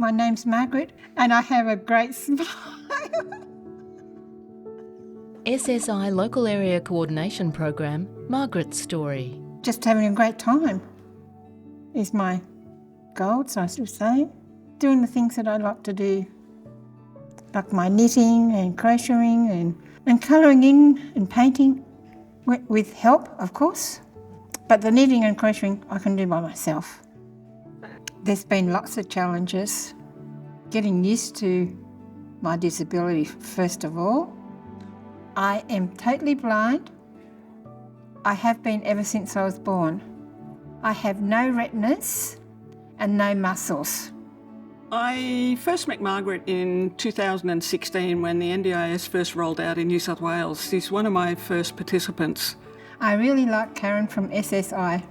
My name's Margaret and I have a great smile. SSI Local Area Coordination Program, Margaret's story. Just having a great time is my goal, so I should say. Doing the things that I like to do, like my knitting and crocheting and colouring in and painting with help, of course. But the knitting and crocheting I can do by myself. There's been lots of challenges. Getting used to my disability, first of all. I am totally blind. I have been ever since I was born. I have no retinas and no muscles. I first met Margaret in 2016 when the NDIS first rolled out in New South Wales. She's one of my first participants. I really like Karen from SSI.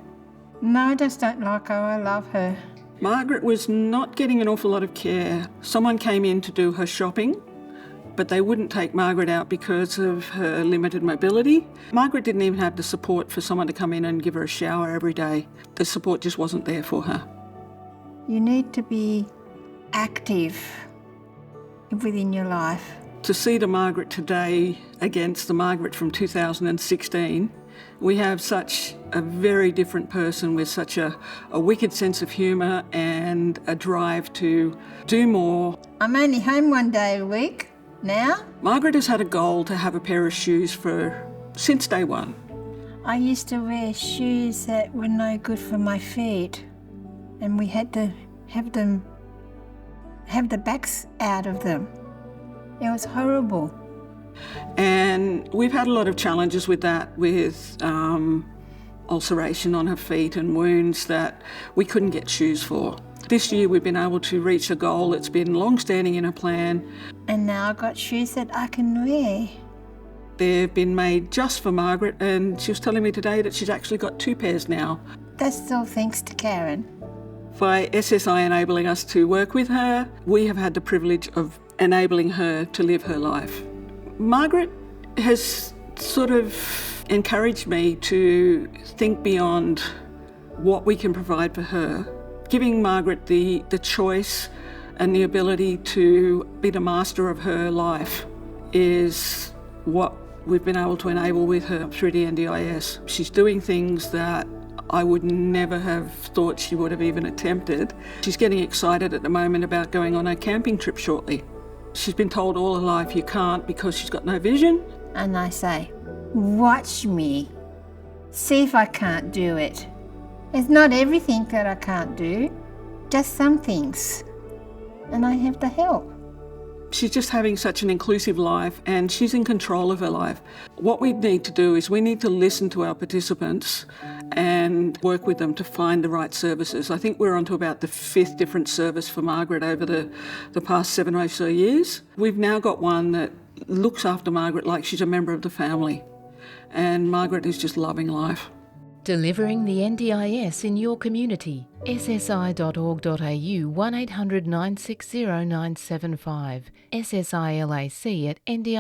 No, I just don't like her, I love her. Margaret was not getting an awful lot of care. Someone came in to do her shopping, but they wouldn't take Margaret out because of her limited mobility. Margaret didn't even have the support for someone to come in and give her a shower every day. The support just wasn't there for her. You need to be active within your life. To see the Margaret today against the Margaret from 2016, we have such a very different person with such a wicked sense of humour and a drive to do more. I'm only home one day a week now. Margaret has had a goal to have a pair of shoes since day one. I used to wear shoes that were no good for my feet, and we had to have the backs out of them. It was horrible. And we've had a lot of challenges with that, with ulceration on her feet and wounds that we couldn't get shoes for. This year we've been able to reach a goal that's been long-standing in her plan. And now I've got shoes that I can wear. They've been made just for Margaret, and she was telling me today that she's actually got 2 pairs now. That's all thanks to Karen. By SSI enabling us to work with her, we have had the privilege of enabling her to live her life. Margaret has sort of encouraged me to think beyond what we can provide for her. Giving Margaret the choice and the ability to be the master of her life is what we've been able to enable with her through the NDIS. She's doing things that I would never have thought she would have even attempted. She's getting excited at the moment about going on a camping trip shortly. She's been told all her life you can't because she's got no vision. And I say, watch me. See if I can't do it. It's not everything that I can't do, just some things. And I have the help. She's just having such an inclusive life and she's in control of her life. What we need to do is we need to listen to our participants and work with them to find the right services. I think we're on to about the 5th different service for Margaret over the past 7 or so years. We've now got one that looks after Margaret like she's a member of the family. And Margaret is just loving life. Delivering the NDIS in your community. ssi.org.au 1800 960 975. SSI LAC at ndis.gov.au.